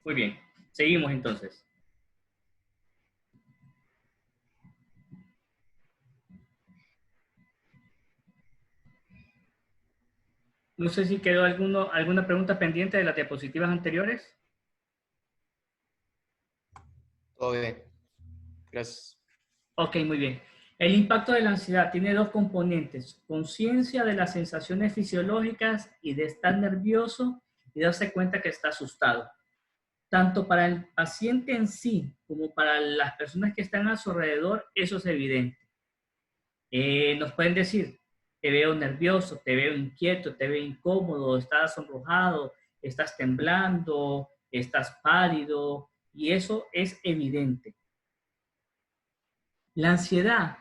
Muy bien. Seguimos entonces. No sé si quedó alguna pregunta pendiente de las diapositivas anteriores. Todo bien. Gracias. Ok, muy bien. El impacto de la ansiedad tiene dos componentes: conciencia de las sensaciones fisiológicas y de estar nervioso y darse cuenta que está asustado. Tanto para el paciente en sí como para las personas que están a su alrededor, eso es evidente. Nos pueden decir, te veo nervioso, te veo inquieto, te veo incómodo, estás sonrojado, estás temblando, estás pálido, y eso es evidente. La ansiedad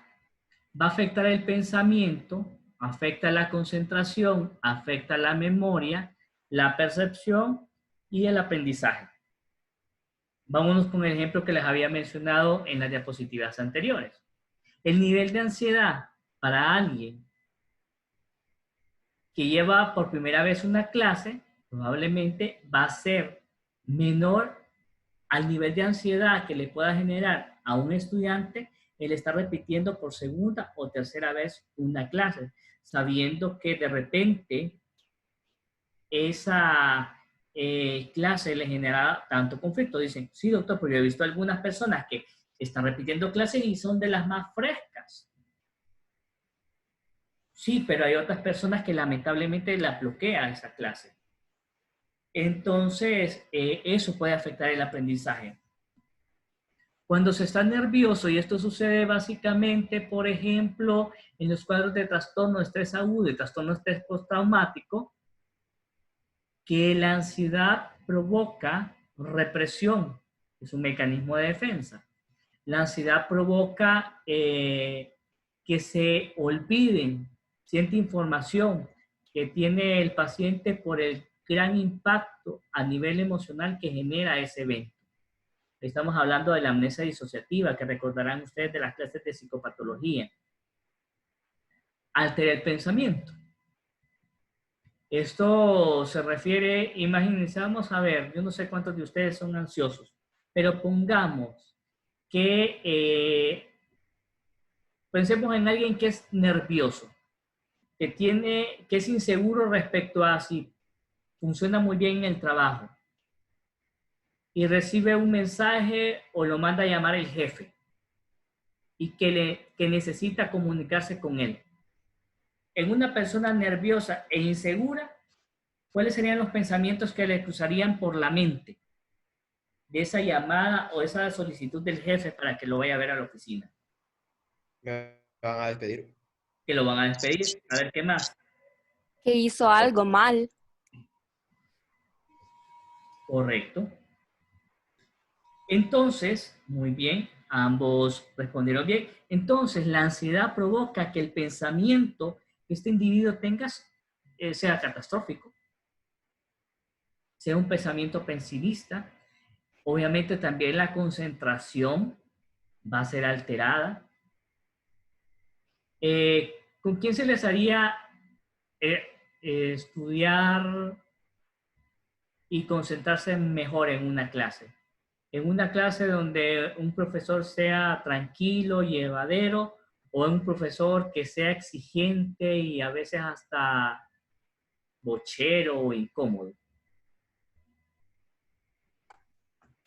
va a afectar el pensamiento, afecta la concentración, afecta la memoria, la percepción y el aprendizaje. Vámonos con el ejemplo que les había mencionado en las diapositivas anteriores. El nivel de ansiedad para alguien que lleva por primera vez una clase probablemente va a ser menor al nivel de ansiedad que le pueda generar a un estudiante el estar repitiendo por segunda o tercera vez una clase, sabiendo que de repente esa clase le genera tanto conflicto. Dicen, sí, doctor, pero yo he visto algunas personas que están repitiendo clases y son de las más frescas. Sí, pero hay otras personas que lamentablemente la bloquea esa clase. Entonces, eso puede afectar el aprendizaje. Cuando se está nervioso, y esto sucede básicamente, por ejemplo, en los cuadros de trastorno de estrés agudo y trastorno de estrés postraumático, que la ansiedad provoca represión, es un mecanismo de defensa. La ansiedad provoca que se olviden cierta información que tiene el paciente por el gran impacto a nivel emocional que genera ese evento. Estamos hablando de la amnesia disociativa, que recordarán ustedes de las clases de psicopatología. Altera el pensamiento. Esto se refiere, imagínense, vamos a ver, yo no sé cuántos de ustedes son ansiosos, pero pongamos que pensemos en alguien que es nervioso, que es inseguro respecto a si funciona muy bien en el trabajo y recibe un mensaje o lo manda a llamar el jefe y que necesita comunicarse con él. En una persona nerviosa e insegura, ¿cuáles serían los pensamientos que le cruzarían por la mente de esa llamada o esa solicitud del jefe para que lo vaya a ver a la oficina? Me van a despedir. Que lo van a despedir. A ver, ¿qué más? Que hizo algo mal. Correcto. Entonces, muy bien, ambos respondieron bien. Entonces, la ansiedad provoca que el pensamiento que este individuo tenga sea catastrófico, sea un pensamiento pesimista. Obviamente también la concentración va a ser alterada. ¿Con quién se les haría eh, estudiar y concentrarse mejor en una clase? En una clase donde un profesor sea tranquilo, llevadero, o un profesor que sea exigente y a veces hasta bochero o incómodo.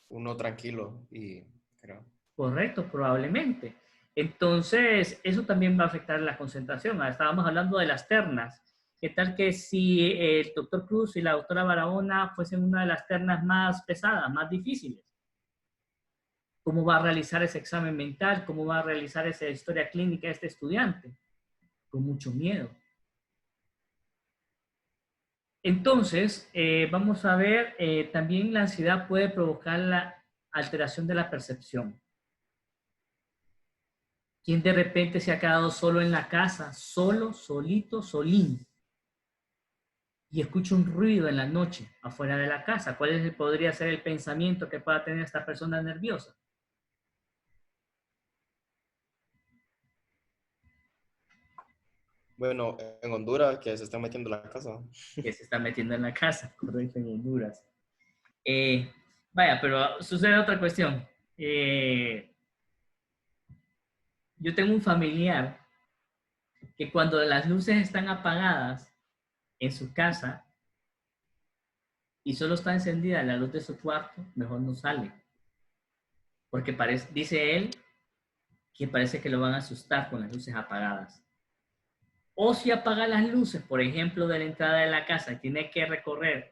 Uno tranquilo y creo. Correcto, probablemente. Entonces, eso también va a afectar la concentración. Estábamos hablando de las ternas. ¿Qué tal que si el doctor Cruz y la doctora Barahona fuesen una de las ternas más pesadas, más difíciles? ¿Cómo va a realizar ese examen mental? ¿Cómo va a realizar esa historia clínica este estudiante? Con mucho miedo. Entonces, vamos a ver, también la ansiedad puede provocar la alteración de la percepción. ¿Quién de repente se ha quedado solo en la casa, solo, solito, solín, y escucha un ruido en la noche afuera de la casa? Podría ser el pensamiento que pueda tener esta persona nerviosa? Bueno, en Honduras, que se están metiendo en la casa. Que se está metiendo en la casa, correcto, en Honduras. Eh, Vaya, pero sucede otra cuestión. Yo tengo un familiar que cuando las luces están apagadas en su casa y solo está encendida la luz de su cuarto, mejor no sale. Porque parece, dice él que parece que lo van a asustar con las luces apagadas. O si apaga las luces, por ejemplo, de la entrada de la casa y tiene que recorrer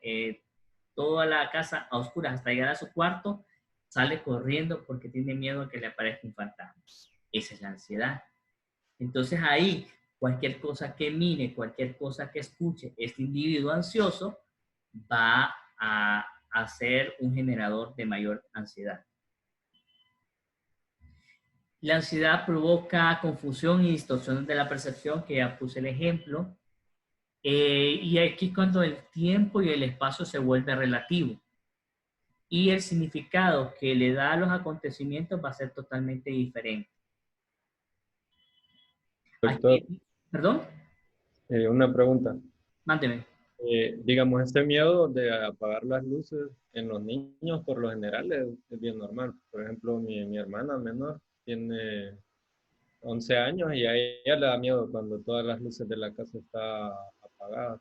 toda la casa a oscuras hasta llegar a su cuarto, sale corriendo porque tiene miedo a que le aparezca un fantasma. Esa es la ansiedad. Entonces ahí, cualquier cosa que mire, cualquier cosa que escuche, este individuo ansioso va a ser un generador de mayor ansiedad. La ansiedad provoca confusión y distorsión de la percepción, que ya puse el ejemplo. Y aquí cuando el tiempo y el espacio se vuelve relativo. Y el significado que le da a los acontecimientos va a ser totalmente diferente. Doctor, Aquí, ¿perdón? una pregunta. Mándeme. Digamos, este miedo de apagar las luces en los niños por lo general es bien normal. Por ejemplo, mi hermana menor tiene 11 años y a ella le da miedo cuando todas las luces de la casa están apagadas.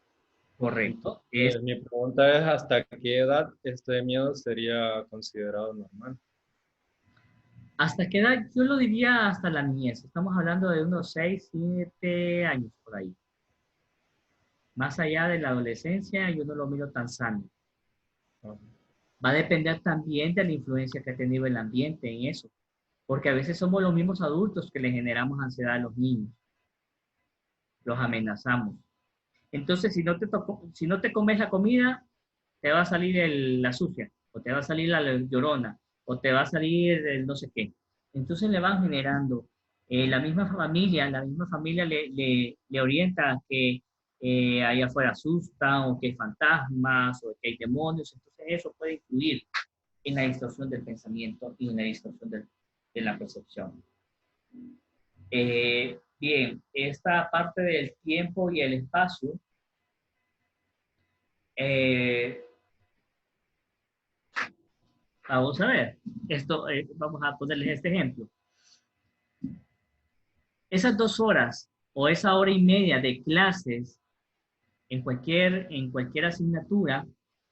Correcto. Entonces, mi pregunta es, ¿hasta qué edad este miedo sería considerado normal? ¿Hasta qué edad? Yo lo diría hasta la niñez. Estamos hablando de unos 6, 7 años por ahí. Más allá de la adolescencia, yo no lo miro tan sano. Ah, Va a depender también de la influencia que ha tenido el ambiente en eso. Porque a veces somos los mismos adultos que le generamos ansiedad a los niños. Los amenazamos. Entonces, si no te comes la comida, te va a salir la sucia, o te va a salir la llorona, o te va a salir el no sé qué. Entonces le van generando. La misma familia le orienta a que allá afuera asustan, o que hay fantasmas, o que hay demonios. Entonces eso puede influir en la distorsión del pensamiento y en la distorsión de la percepción. Bien, esta parte del tiempo y el espacio, eh, vamos a ver, esto, vamos a ponerles este ejemplo. Esas 2 horas o esa hora y media de clases en cualquier asignatura,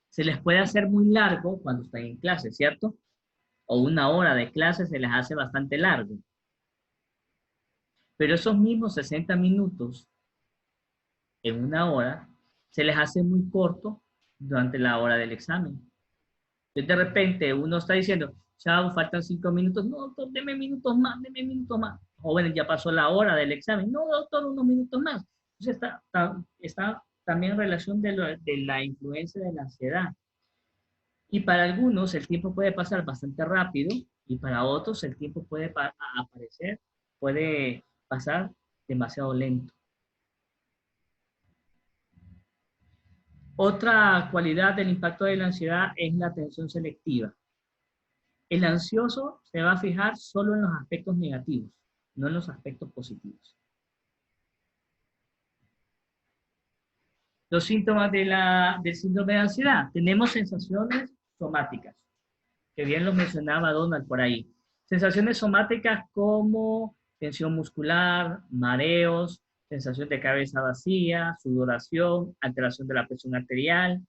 se les puede hacer muy largo cuando están en clase, ¿cierto? O 1 hora de clase se les hace bastante largo. Pero esos mismos 60 minutos en 1 hora se les hace muy corto durante la hora del examen. Entonces de repente uno está diciendo, chao, faltan 5 minutos. No, doctor, deme minutos más, deme minutos más. Jóvenes, ya pasó la hora del examen. No, doctor, unos minutos más. Entonces está también en relación de la influencia de la ansiedad. Y para algunos el tiempo puede pasar bastante rápido y para otros el tiempo puede pasar demasiado lento. Otra cualidad del impacto de la ansiedad es la atención selectiva. El ansioso se va a fijar solo en los aspectos negativos, no en los aspectos positivos. Los síntomas del síndrome de ansiedad. Tenemos sensaciones somáticas, que bien lo mencionaba Donald por ahí. Sensaciones somáticas como tensión muscular, mareos, sensación de cabeza vacía, sudoración, alteración de la presión arterial,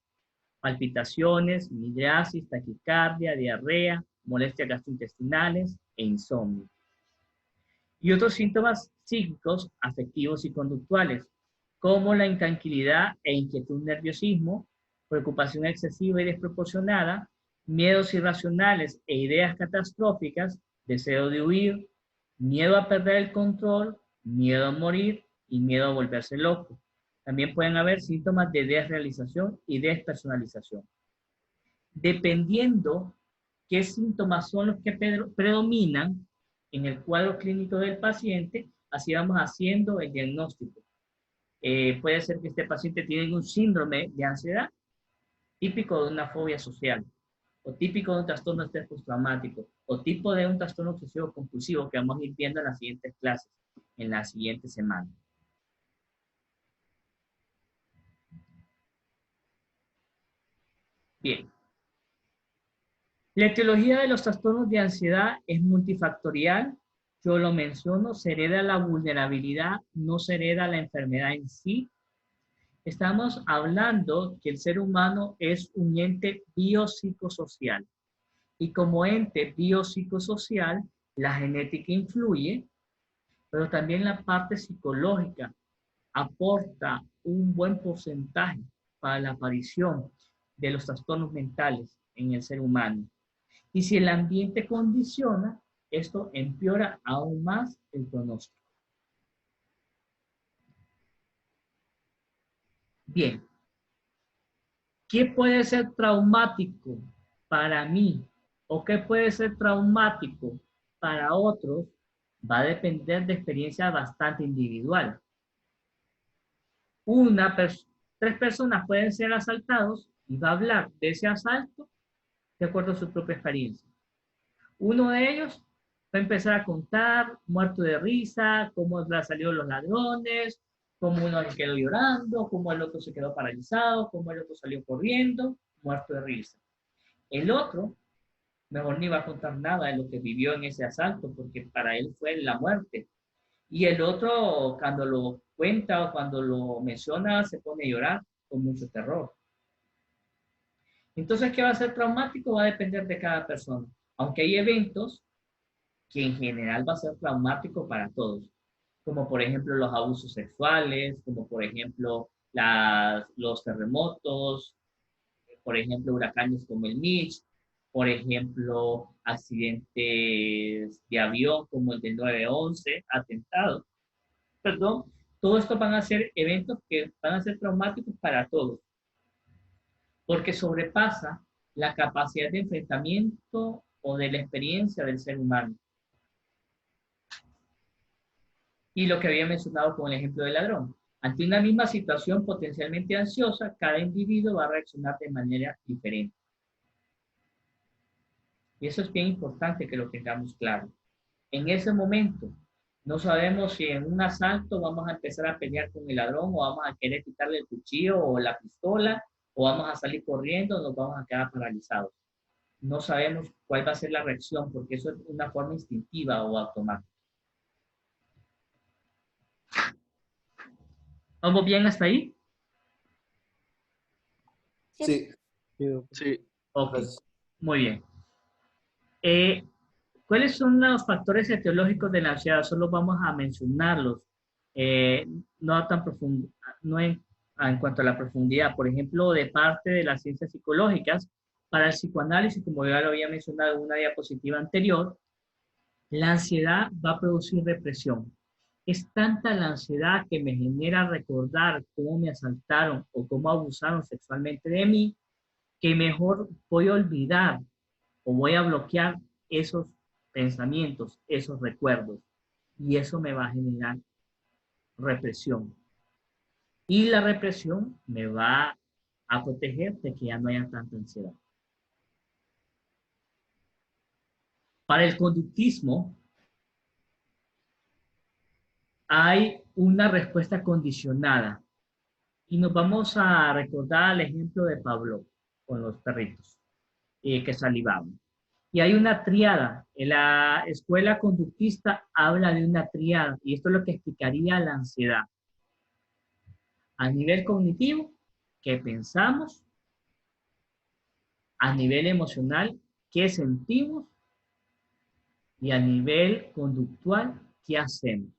palpitaciones, midriasis, taquicardia, diarrea, molestias gastrointestinales e insomnio. Y otros síntomas psíquicos, afectivos y conductuales, como la intranquilidad e inquietud, nerviosismo, preocupación excesiva y desproporcionada, miedos irracionales e ideas catastróficas, deseo de huir, miedo a perder el control, miedo a morir y miedo a volverse loco. También pueden haber síntomas de desrealización y despersonalización. Dependiendo qué síntomas son los que predominan en el cuadro clínico del paciente, así vamos haciendo el diagnóstico. Puede ser que este paciente tiene un síndrome de ansiedad típico de una fobia social, o típico de un trastorno de estrés postraumático, o tipo de un trastorno obsesivo compulsivo que vamos a ir viendo en las siguientes clases, en la siguiente semana. Bien. La etiología de los trastornos de ansiedad es multifactorial. Yo lo menciono, se hereda la vulnerabilidad, no se hereda la enfermedad en sí. Estamos hablando que el ser humano es un ente biopsicosocial. Y como ente biopsicosocial, la genética influye, pero también la parte psicológica aporta un buen porcentaje para la aparición de los trastornos mentales en el ser humano. Y si el ambiente condiciona, esto empeora aún más el pronóstico. Bien, ¿qué puede ser traumático para mí o qué puede ser traumático para otros? Va a depender de experiencia bastante individual. Tres personas pueden ser asaltados y va a hablar de ese asalto de acuerdo a su propia experiencia. Uno de ellos va a empezar a contar, muerto de risa, cómo le salieron los ladrones, cómo uno se quedó llorando, cómo el otro se quedó paralizado, cómo el otro salió corriendo, muerto de risa. El otro, mejor ni va a contar nada de lo que vivió en ese asalto, porque para él fue la muerte. Y el otro, cuando lo cuenta o cuando lo menciona, se pone a llorar con mucho terror. Entonces, ¿qué va a ser traumático? Va a depender de cada persona. Aunque hay eventos que en general va a ser traumático para todos, como por ejemplo los abusos sexuales, como por ejemplo los terremotos, por ejemplo huracanes como el Mitch, por ejemplo accidentes de avión como el del 9/11, atentados, perdón, todo esto van a ser eventos que van a ser traumáticos para todos, porque sobrepasa la capacidad de enfrentamiento o de la experiencia del ser humano. Y lo que había mencionado con el ejemplo del ladrón. Ante una misma situación potencialmente ansiosa, cada individuo va a reaccionar de manera diferente. Y eso es bien importante que lo tengamos claro. En ese momento, no sabemos si en un asalto vamos a empezar a pelear con el ladrón o vamos a querer quitarle el cuchillo o la pistola o vamos a salir corriendo o nos vamos a quedar paralizados. No sabemos cuál va a ser la reacción porque eso es una forma instintiva o automática. ¿Vamos bien hasta ahí? Sí. Sí. Ok, muy bien. ¿Cuáles son los factores etiológicos de la ansiedad? Solo vamos a mencionarlos, no tan profundo, no en cuanto a la profundidad. Por ejemplo, de parte de las ciencias psicológicas, para el psicoanálisis, como ya lo había mencionado en una diapositiva anterior, la ansiedad va a producir represión. Es tanta la ansiedad que me genera recordar cómo me asaltaron o cómo abusaron sexualmente de mí, que mejor voy a olvidar o voy a bloquear esos pensamientos, esos recuerdos. Y eso me va a generar represión. Y la represión me va a proteger de que ya no haya tanta ansiedad. Para el conductismo, hay una respuesta condicionada. Y nos vamos a recordar el ejemplo de Pablo con los perritos que salivaban. Y hay una triada. En la escuela conductista habla de una triada. Y esto es lo que explicaría la ansiedad. A nivel cognitivo, ¿qué pensamos? A nivel emocional, ¿qué sentimos? Y a nivel conductual, ¿qué hacemos?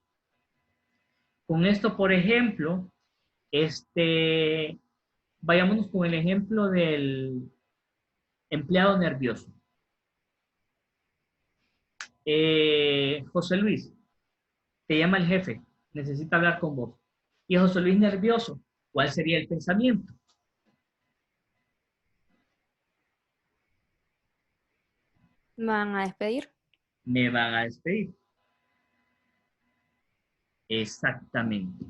Con esto, por ejemplo, vayámonos con el ejemplo del empleado nervioso. José Luis, te llama el jefe, necesita hablar con vos. Y José Luis nervioso, ¿cuál sería el pensamiento? ¿Me van a despedir? Me van a despedir. Exactamente.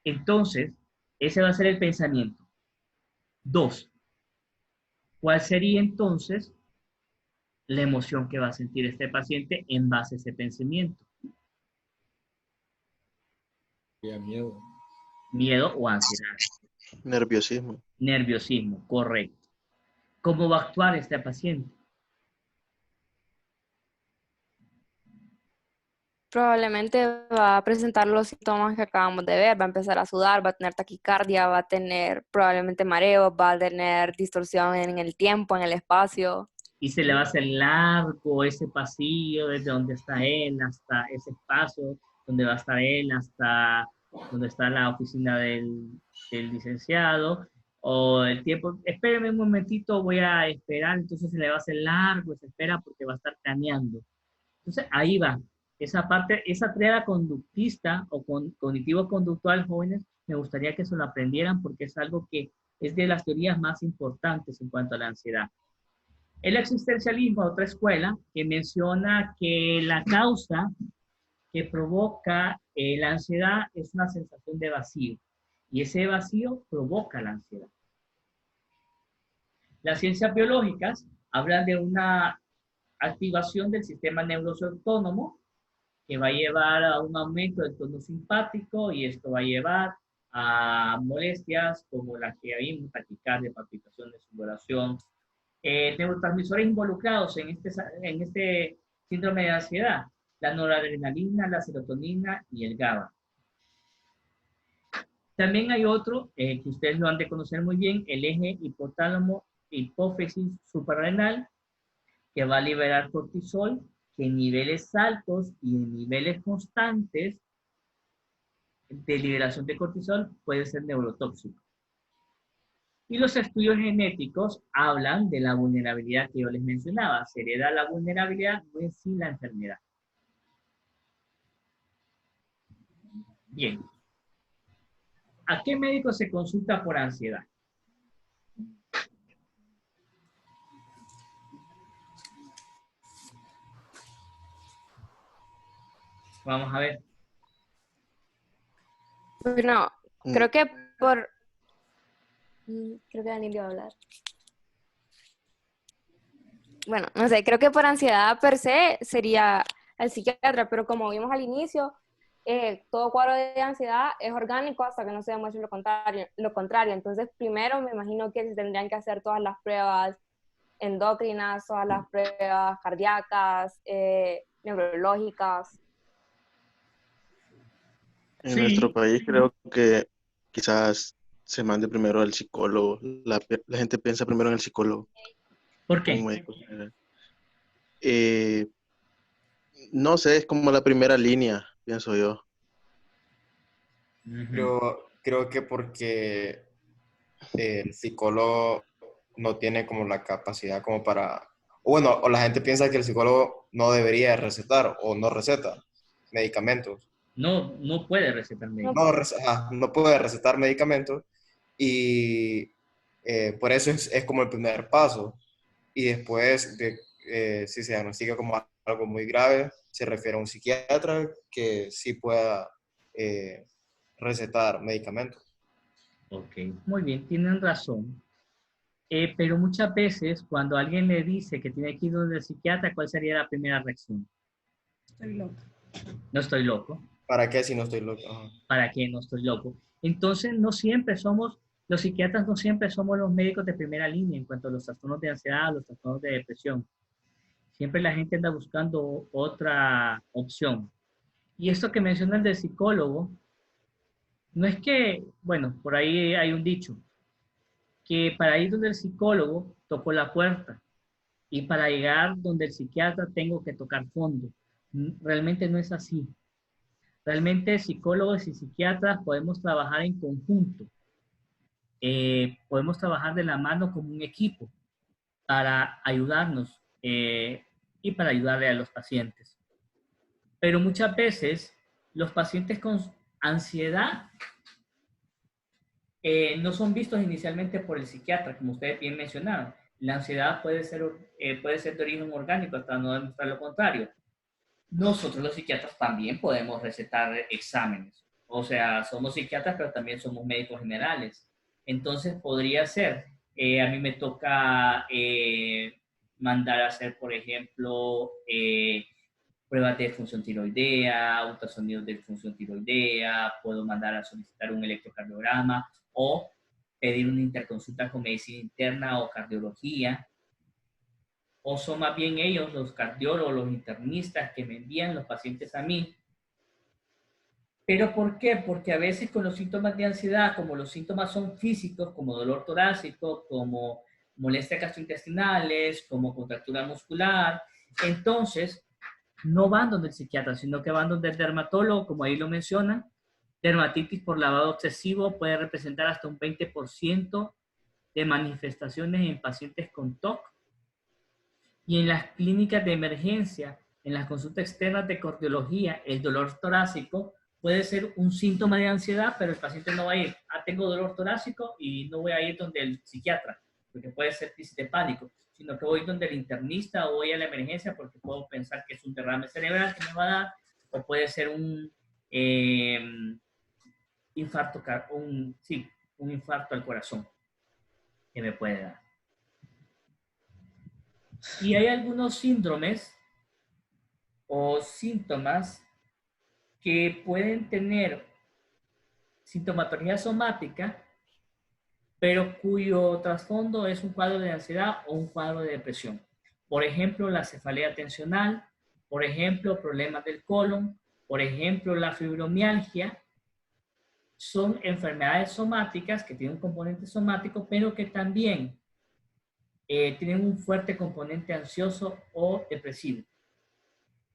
Entonces, ese va a ser el pensamiento. 2. ¿Cuál sería entonces la emoción que va a sentir este paciente en base a ese pensamiento? Miedo. Miedo o ansiedad. Nerviosismo. Nerviosismo, correcto. ¿Cómo va a actuar este paciente? Probablemente va a presentar los síntomas que acabamos de ver, va a empezar a sudar, va a tener taquicardia, va a tener probablemente mareos, va a tener distorsión en el tiempo, en el espacio. Y se le va a hacer largo ese pasillo desde donde está él hasta ese espacio donde va a estar él, hasta donde está la oficina del licenciado, o el tiempo, espéreme un momentito, voy a esperar, entonces se le va a hacer largo esa espera porque va a estar caneando. Entonces ahí va, esa parte, esa triada conductista o cognitivo-conductual, jóvenes, me gustaría que se lo aprendieran porque es algo que es de las teorías más importantes en cuanto a la ansiedad. El existencialismo, otra escuela, que menciona que la causa que provoca la ansiedad es una sensación de vacío, y ese vacío provoca la ansiedad. Las ciencias biológicas hablan de una activación del sistema nervioso autónomo que va a llevar a un aumento del tono simpático, y esto va a llevar a molestias como las que vimos, taquicardia, palpitaciones, sudoración, neurotransmisores involucrados en este síndrome de ansiedad: la noradrenalina, la serotonina y el GABA. También hay otro que ustedes lo han de conocer muy bien, el eje hipotálamo-hipófisis suprarrenal, que va a liberar cortisol, que en niveles altos y en niveles constantes de liberación de cortisol puede ser neurotóxico. Y los estudios genéticos hablan de la vulnerabilidad que yo les mencionaba. Se hereda la vulnerabilidad, no es sí la enfermedad. Bien. ¿A qué médico se consulta por ansiedad? Vamos a ver. Bueno, creo que por... Creo que Daniel iba a hablar. Bueno, no sé, creo que por ansiedad per se sería el psiquiatra, pero como vimos al inicio, todo cuadro de ansiedad es orgánico hasta que no se demuestre lo contrario. Entonces, primero me imagino que se tendrían que hacer todas las pruebas endocrinas, todas las pruebas cardíacas, neurológicas. En nuestro país creo que quizás se mande primero al psicólogo. La gente piensa primero en el psicólogo. ¿Por qué? Un médico general. No sé, es como la primera línea, pienso yo. Creo que porque el psicólogo no tiene como la capacidad como para... Bueno, o la gente piensa que el psicólogo no debería recetar o no receta medicamentos. No puede recetar medicamentos. No puede recetar medicamentos, y por eso es como el primer paso. Y después, si se diagnostica como algo muy grave, se refiere a un psiquiatra que sí pueda recetar medicamentos. Ok, muy bien, tienen razón. Pero muchas veces cuando alguien le dice que tiene que ir donde el psiquiatra, ¿cuál sería la primera reacción? Estoy loca. No estoy loco. ¿Para qué si no estoy loco? Ajá. ¿Para qué no estoy loco? Entonces, no siempre somos, los psiquiatras no siempre somos los médicos de primera línea en cuanto a los trastornos de ansiedad, los trastornos de depresión. Siempre la gente anda buscando otra opción. Y esto que mencionan del psicólogo, no es que, bueno, por ahí hay un dicho, que para ir donde el psicólogo toco la puerta, y para llegar donde el psiquiatra tengo que tocar fondo. Realmente no es así. Realmente psicólogos y psiquiatras podemos trabajar en conjunto. Podemos trabajar de la mano como un equipo para ayudarnos y para ayudarle a los pacientes. Pero muchas veces los pacientes con ansiedad no son vistos inicialmente por el psiquiatra, como ustedes bien mencionaron. La ansiedad puede ser de origen orgánico hasta no demostrar lo contrario. Nosotros los psiquiatras también podemos recetar exámenes. O sea, somos psiquiatras, pero también somos médicos generales. Entonces podría ser, a mí me toca mandar a hacer, por ejemplo, pruebas de función tiroidea, ultrasonidos de función tiroidea, puedo mandar a solicitar un electrocardiograma o pedir una interconsulta con medicina interna o cardiología. O son más bien ellos, los cardiólogos, los internistas, que me envían los pacientes a mí ¿Pero por qué? Porque a veces con los síntomas de ansiedad, como los síntomas son físicos, como dolor torácico, como molestias gastrointestinales, como contractura muscular, entonces no van donde el psiquiatra, sino que van donde el dermatólogo, como ahí lo menciona. Dermatitis por lavado excesivo puede representar hasta un 20% de manifestaciones en pacientes con TOC. Y en las clínicas de emergencia, en las consultas externas de cardiología, el dolor torácico puede ser un síntoma de ansiedad, pero el paciente no va a ir. Ah, tengo dolor torácico y no voy a ir donde el psiquiatra, porque puede ser crisis de pánico, sino que voy donde el internista o voy a la emergencia porque puedo pensar que es un derrame cerebral que me va a dar, o puede ser un infarto, un infarto al corazón que me puede dar. Y hay algunos síndromes o síntomas que pueden tener sintomatología somática, pero cuyo trasfondo es un cuadro de ansiedad o un cuadro de depresión. Por ejemplo, la cefalea tensional, por ejemplo, problemas del colon, por ejemplo, la fibromialgia. Son enfermedades somáticas que tienen un componente somático, pero que también tienen un fuerte componente ansioso o depresivo.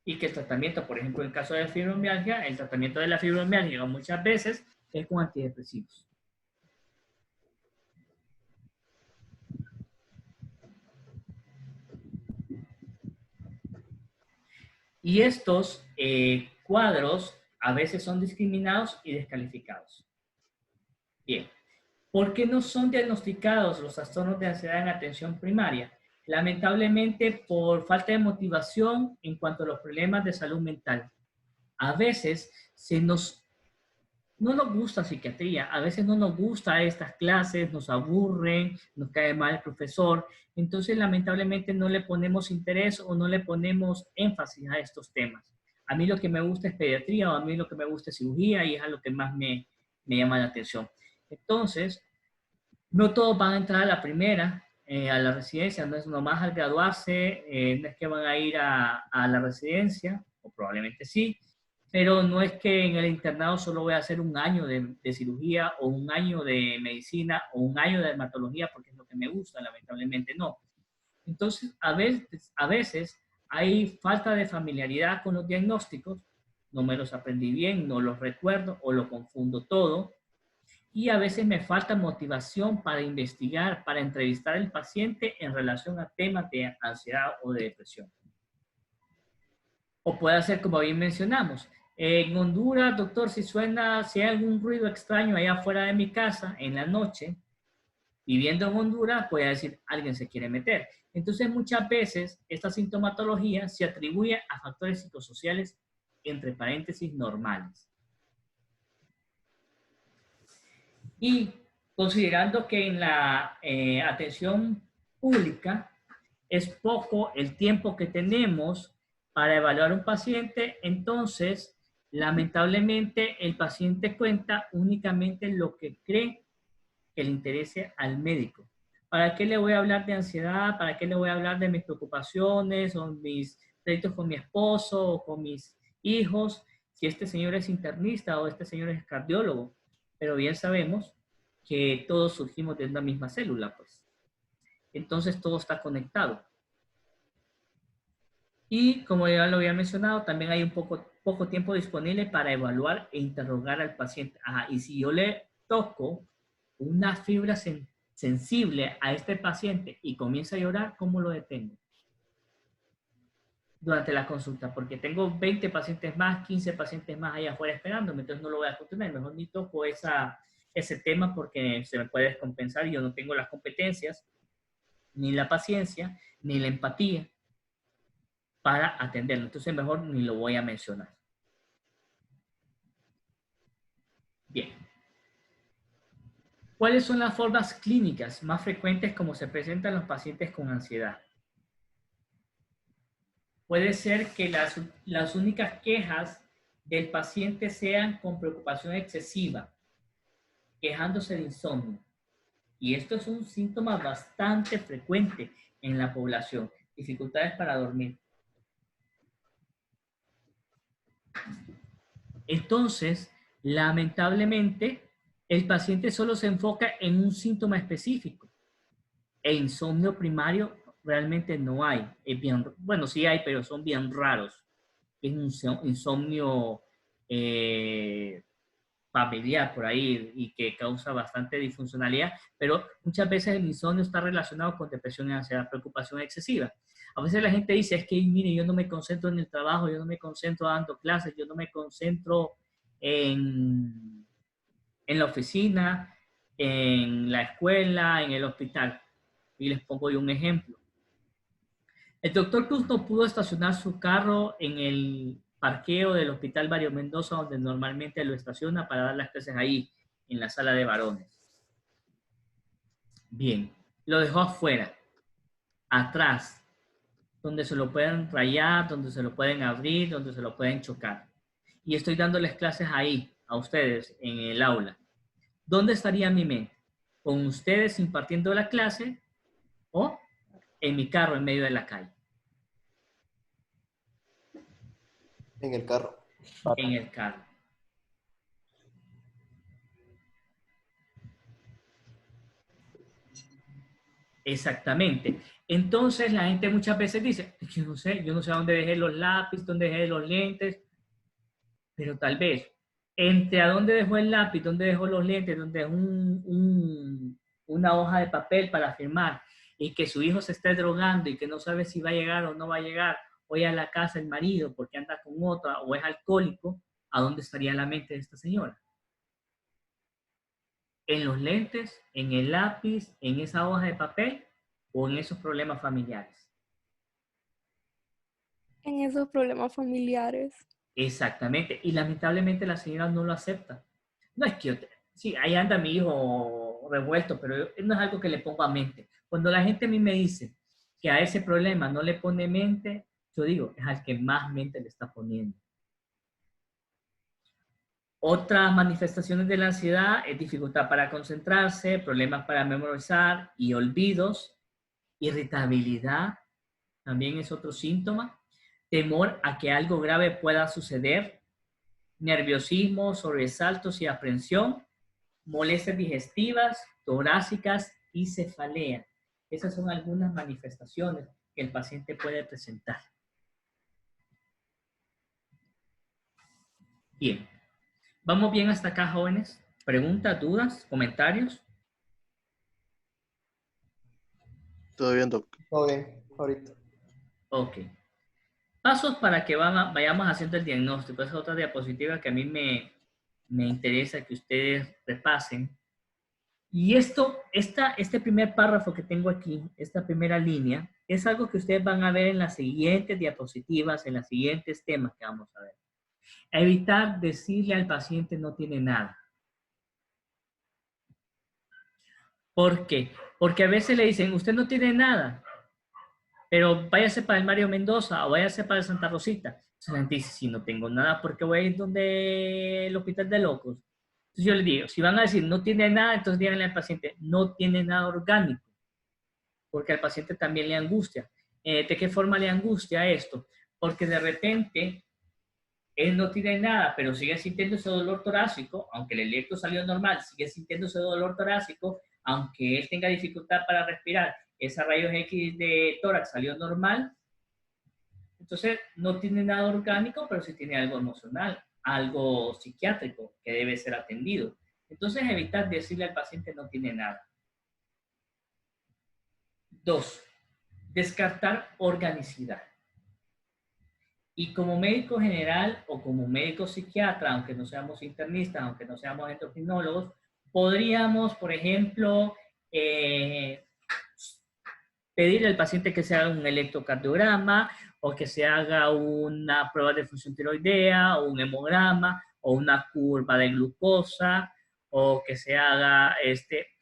Y que el tratamiento, por ejemplo, en el caso de fibromialgia, el tratamiento de la fibromialgia muchas veces es con antidepresivos. Y estos cuadros a veces son discriminados y descalificados. Bien, ¿por qué no son diagnosticados los trastornos de ansiedad en atención primaria? Lamentablemente por falta de motivación en cuanto a los problemas de salud mental. A veces no nos gusta psiquiatría, a veces no nos gusta estas clases, nos aburren, nos cae mal el profesor, entonces lamentablemente no le ponemos interés o no le ponemos énfasis a estos temas. A mí lo que me gusta es pediatría o a mí lo que me gusta es cirugía y es a lo que más me llama la atención. Entonces, no todos van a entrar a la primera, a la residencia, no es nomás al graduarse, no es que van a ir a la residencia, o probablemente sí, pero no es que en el internado solo voy a hacer un año de cirugía o un año de medicina o un año de dermatología porque es lo que me gusta, lamentablemente no. Entonces, a veces hay falta de familiaridad con los diagnósticos, no me los aprendí bien, no los recuerdo o lo confundo todo. Y a veces me falta motivación para investigar, para entrevistar al paciente en relación a temas de ansiedad o de depresión. O puede ser como bien mencionamos. En Honduras, doctor, si hay algún ruido extraño allá afuera de mi casa en la noche, viviendo en Honduras, puede decir, alguien se quiere meter. Entonces, muchas veces, esta sintomatología se atribuye a factores psicosociales, entre paréntesis, normales. Y considerando que en la atención pública es poco el tiempo que tenemos para evaluar un paciente, entonces, lamentablemente, el paciente cuenta únicamente lo que cree que le interese al médico. ¿Para qué le voy a hablar de ansiedad? ¿Para qué le voy a hablar de mis preocupaciones o mis pleitos con mi esposo o con mis hijos? Si este señor es internista o este señor es cardiólogo. Pero bien sabemos que todos surgimos de una misma célula, pues. Entonces todo está conectado. Y como ya lo había mencionado, también hay un poco tiempo disponible para evaluar e interrogar al paciente. Ajá, y si yo le toco una fibra sensible a este paciente y comienza a llorar, ¿cómo lo detengo? Durante la consulta, porque tengo 20 pacientes más, 15 pacientes más allá afuera esperándome, entonces no lo voy a contener, mejor ni toco ese tema porque se me puede descompensar y yo no tengo las competencias, ni la paciencia, ni la empatía para atenderlo, entonces mejor ni lo voy a mencionar. Bien. ¿Cuáles son las formas clínicas más frecuentes como se presentan los pacientes con ansiedad? Puede ser que las únicas quejas del paciente sean con preocupación excesiva, quejándose de insomnio. Y esto es un síntoma bastante frecuente en la población. Dificultades para dormir. Entonces, Lamentablemente, el paciente solo se enfoca en un síntoma específico. E insomnio primario realmente no hay. Es bien, bueno, sí hay, pero son bien raros. Es un insomnio familiar por ahí y que causa bastante disfuncionalidad, pero muchas veces el insomnio está relacionado con depresión y ansiedad, preocupación excesiva. A veces la gente dice, es que mire, yo no me concentro en el trabajo, yo no me concentro dando clases, yo no me concentro en la oficina, en la escuela, en el hospital. Y les pongo yo un ejemplo. El doctor Cruz no pudo estacionar su carro en el parqueo del Hospital Mario Mendoza, donde normalmente lo estaciona para dar las clases ahí, en la sala de varones. Bien, lo dejó afuera, atrás, donde se lo pueden rayar, donde se lo pueden abrir, donde se lo pueden chocar. Y estoy dándoles clases ahí, a ustedes, en el aula. ¿Dónde estaría mi mente? ¿Con ustedes impartiendo la clase o en mi carro en medio de la calle? En el carro. En el carro. Exactamente. Entonces la gente muchas veces dice, yo no sé dónde dejé los lápices, dónde dejé los lentes, pero tal vez entre a dónde dejó el lápiz, dónde dejó los lentes, dónde dejó una hoja de papel para firmar y que su hijo se esté drogando y que no sabe si va a llegar o no va a llegar, o a la casa el marido porque anda con otra o es alcohólico, ¿a dónde estaría la mente de esta señora? ¿En los lentes, en el lápiz, en esa hoja de papel o en esos problemas familiares? En esos problemas familiares. Exactamente. Y lamentablemente la señora no lo acepta. No es que yo sí, ahí anda mi hijo revuelto, pero no es algo que le pongo a mente. Cuando la gente a mí me dice que a ese problema no le pone mente, yo digo, es al que más mente le está poniendo. Otras manifestaciones de la ansiedad es dificultad para concentrarse, problemas para memorizar y olvidos, irritabilidad, también es otro síntoma, temor a que algo grave pueda suceder, nerviosismo, sobresaltos y aprensión, molestias digestivas, torácicas y cefalea. Esas son algunas manifestaciones que el paciente puede presentar. Bien. ¿Vamos bien hasta acá, jóvenes? ¿Preguntas, dudas, comentarios? Todo bien, Doc. Todo bien, ahorita. Ok. Pasos para que vayamos haciendo el diagnóstico. Esa es otra diapositiva que a mí me interesa que ustedes repasen. Y este primer párrafo que tengo aquí, esta primera línea, es algo que ustedes van a ver en las siguientes diapositivas, en los siguientes temas que vamos a ver. Evitar decirle al paciente no tiene nada. ¿Por qué? Porque a veces le dicen, usted no tiene nada, pero váyase para el Mario Mendoza o váyase para el Santa Rosita. Entonces la gente dice, si no tengo nada, ¿por qué voy a ir donde el Hospital de Locos? Entonces yo les digo, si van a decir no tiene nada, entonces díganle al paciente, no tiene nada orgánico, porque al paciente también le angustia. ¿De qué forma le angustia esto? Porque de repente él no tiene nada, pero sigue sintiendo ese dolor torácico, aunque el electro salió normal, sigue sintiendo ese dolor torácico, aunque él tenga dificultad para respirar, esa rayos X de tórax salió normal, entonces no tiene nada orgánico, pero sí tiene algo emocional, algo psiquiátrico que debe ser atendido. Entonces evitar decirle al paciente no tiene nada. 2. Descartar organicidad. Y como médico general o como médico psiquiatra, aunque no seamos internistas, aunque no seamos endocrinólogos, podríamos, por ejemplo, pedirle al paciente que se haga un electrocardiograma o que se haga una prueba de función tiroidea o un hemograma o una curva de glucosa o que se haga,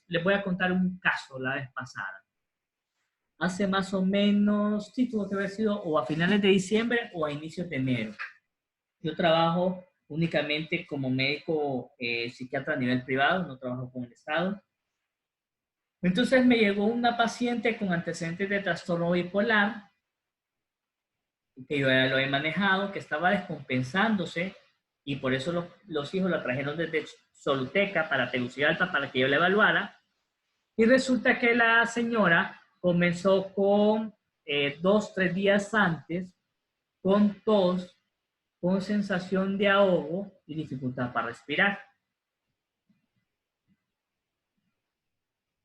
les voy a contar un caso la vez pasada. Hace más o menos, sí, tuvo que haber sido o a finales de diciembre o a inicios de enero. Yo trabajo únicamente como médico psiquiatra a nivel privado, no trabajo con el Estado. Entonces me llegó una paciente con antecedentes de trastorno bipolar, que yo ya lo he manejado, que estaba descompensándose y por eso los hijos la trajeron desde Soluteca para Tegucigalpa para que yo la evaluara. Y resulta que la señora comenzó con 2, 3 días antes, con tos, con sensación de ahogo y dificultad para respirar.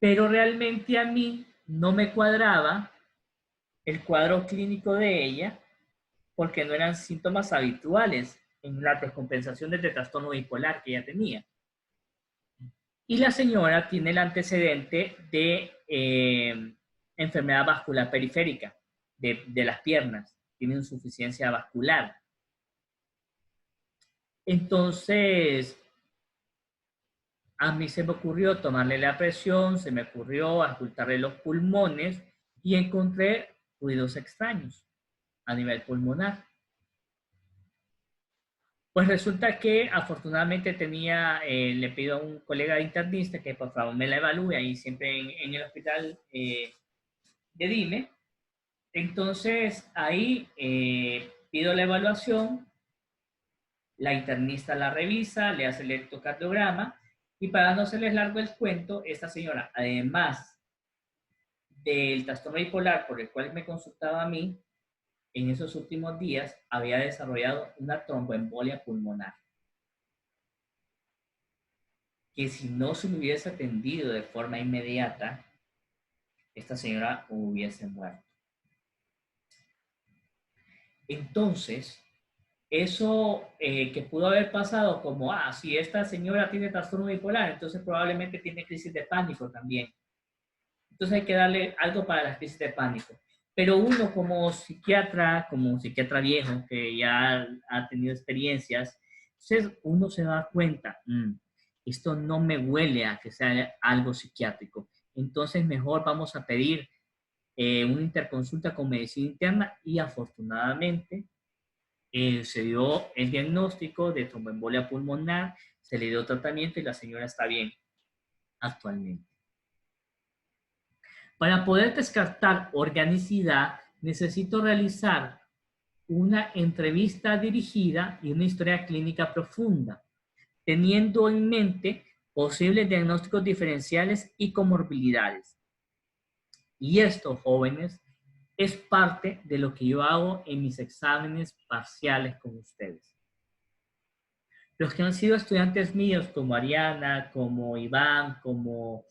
Pero realmente a mí no me cuadraba el cuadro clínico de ella porque no eran síntomas habituales en la descompensación del trastorno bipolar que ella tenía. Y la señora tiene el antecedente de enfermedad vascular periférica de las piernas, tiene insuficiencia vascular. Entonces, a mí se me ocurrió tomarle la presión, se me ocurrió auscultarle los pulmones y encontré ruidos extraños a nivel pulmonar. Pues resulta que afortunadamente le pido a un colega internista que por favor me la evalúe ahí siempre en el hospital de Dime. Entonces ahí pido la evaluación, la internista la revisa, le hace el electrocardiograma y para no hacerles largo el cuento, esta señora, además del trastorno bipolar por el cual me consultaba a mí, en esos últimos días había desarrollado una tromboembolia pulmonar. Que si no se le hubiese atendido de forma inmediata, esta señora hubiese muerto. Entonces, eso que pudo haber pasado como, si esta señora tiene trastorno bipolar, entonces probablemente tiene crisis de pánico también. Entonces hay que darle algo para las crisis de pánico. Pero uno como psiquiatra viejo, que ya ha tenido experiencias, entonces uno se da cuenta, esto no me huele a que sea algo psiquiátrico. Entonces mejor vamos a pedir una interconsulta con medicina interna y afortunadamente se dio el diagnóstico de tromboembolia pulmonar, se le dio tratamiento y la señora está bien actualmente. Para poder descartar organicidad, necesito realizar una entrevista dirigida y una historia clínica profunda, teniendo en mente posibles diagnósticos diferenciales y comorbilidades. Y esto, jóvenes, es parte de lo que yo hago en mis exámenes parciales con ustedes. Los que han sido estudiantes míos, como Ariana, como Iván, como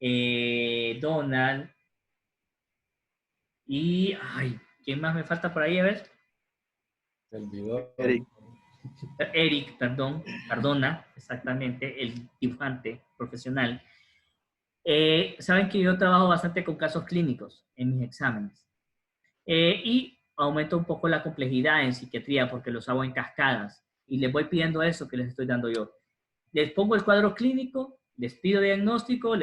Donald, y, ¿quién más me falta por ahí? A ver. Eric, perdona, exactamente, el dibujante profesional. Saben que yo trabajo bastante con casos clínicos en mis exámenes. Y aumento un poco la complejidad en psiquiatría porque los hago en cascadas. Y les voy pidiendo eso que les estoy dando yo. Les pongo el cuadro clínico, les pido diagnóstico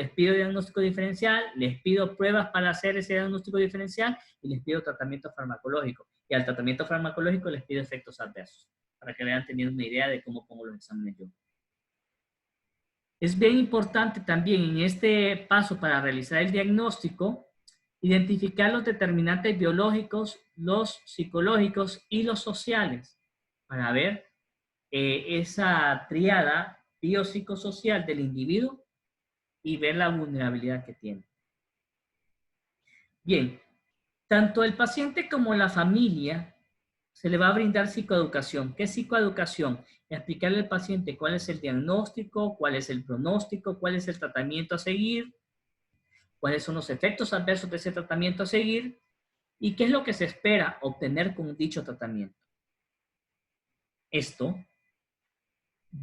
diferencial, les pido pruebas para hacer ese diagnóstico diferencial y les pido tratamiento farmacológico. Y al tratamiento farmacológico les pido efectos adversos, para que vean teniendo una idea de cómo pongo los exámenes yo. Es bien importante también en este paso para realizar el diagnóstico, identificar los determinantes biológicos, los psicológicos y los sociales, para ver esa tríada biopsicosocial del individuo y ver la vulnerabilidad que tiene. Bien, tanto el paciente como la familia se le va a brindar psicoeducación. ¿Qué es psicoeducación? Explicarle al paciente cuál es el diagnóstico, cuál es el pronóstico, cuál es el tratamiento a seguir, cuáles son los efectos adversos de ese tratamiento a seguir y qué es lo que se espera obtener con dicho tratamiento. Esto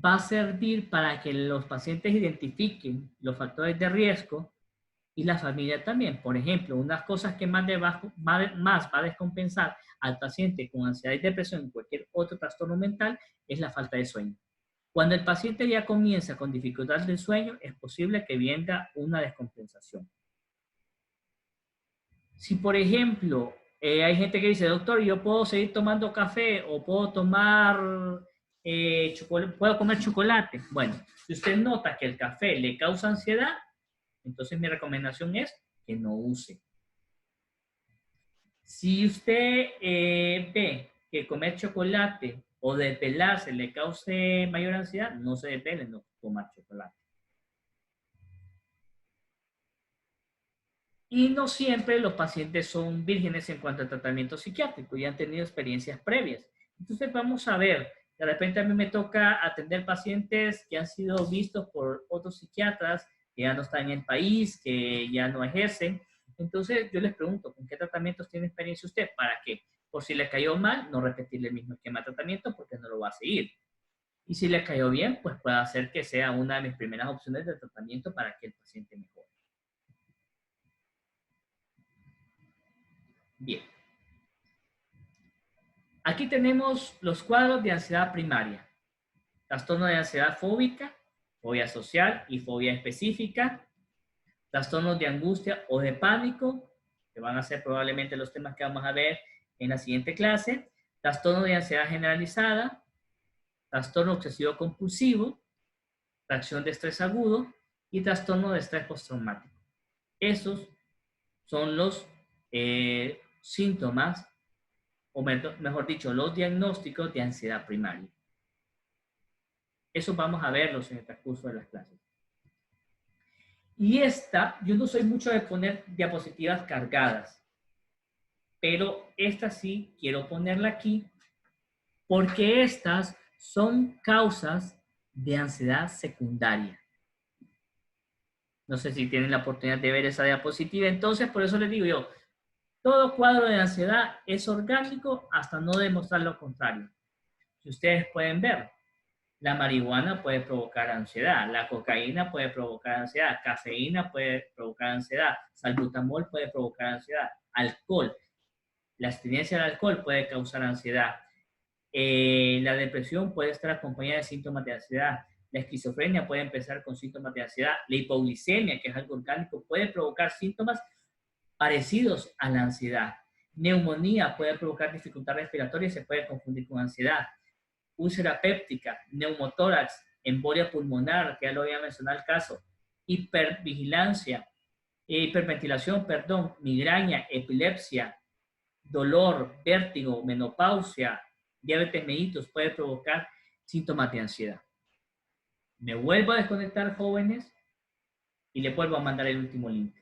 va a servir para que los pacientes identifiquen los factores de riesgo y la familia también. Por ejemplo, unas cosas que más va a descompensar al paciente con ansiedad y depresión y cualquier otro trastorno mental es la falta de sueño. Cuando el paciente ya comienza con dificultad del sueño, es posible que venga una descompensación. Si, por ejemplo, hay gente que dice, doctor, yo puedo seguir tomando café o puedo tomar puedo comer chocolate. Bueno, si usted nota que el café le causa ansiedad, entonces mi recomendación es que no use. Si usted ve que comer chocolate o desvelarse le cause mayor ansiedad, no se desvelen, no tomar chocolate. Y no siempre los pacientes son vírgenes en cuanto al tratamiento psiquiátrico y han tenido experiencias previas. Entonces vamos a ver, de repente a mí me toca atender pacientes que han sido vistos por otros psiquiatras que ya no están en el país, que ya no ejercen. Entonces yo les pregunto, ¿con qué tratamientos tiene experiencia usted? ¿Para qué? Por si le cayó mal, no repetirle el mismo esquema de tratamiento porque no lo va a seguir. Y si le cayó bien, pues puede hacer que sea una de mis primeras opciones de tratamiento para que el paciente mejore. Bien. Aquí tenemos los cuadros de ansiedad primaria. Trastorno de ansiedad fóbica, fobia social y fobia específica. Trastornos de angustia o de pánico, que van a ser probablemente los temas que vamos a ver en la siguiente clase. Trastorno de ansiedad generalizada, trastorno obsesivo compulsivo, reacción de estrés agudo y trastorno de estrés postraumático. Esos son los síntomas, o mejor dicho, los diagnósticos de ansiedad primaria. Eso vamos a verlos en el transcurso de las clases. Y yo no soy mucho de poner diapositivas cargadas, pero esta sí quiero ponerla aquí, porque estas son causas de ansiedad secundaria. No sé si tienen la oportunidad de ver esa diapositiva, entonces por eso les digo yo, todo cuadro de ansiedad es orgánico hasta no demostrar lo contrario. Si ustedes pueden ver, la marihuana puede provocar ansiedad, la cocaína puede provocar ansiedad, cafeína puede provocar ansiedad, salbutamol puede provocar ansiedad, alcohol, la abstinencia del alcohol puede causar ansiedad, la depresión puede estar acompañada de síntomas de ansiedad, la esquizofrenia puede empezar con síntomas de ansiedad, la hipoglicemia, que es algo orgánico, puede provocar síntomas parecidos a la ansiedad. Neumonía puede provocar dificultad respiratoria y se puede confundir con ansiedad. Úlcera péptica, neumotórax, embolia pulmonar, que ya lo había mencionado el caso, hiperventilación, migraña, epilepsia, dolor, vértigo, menopausia, diabetes mellitus, puede provocar síntomas de ansiedad. Me vuelvo a desconectar, jóvenes, y le vuelvo a mandar el último link.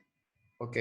Ok.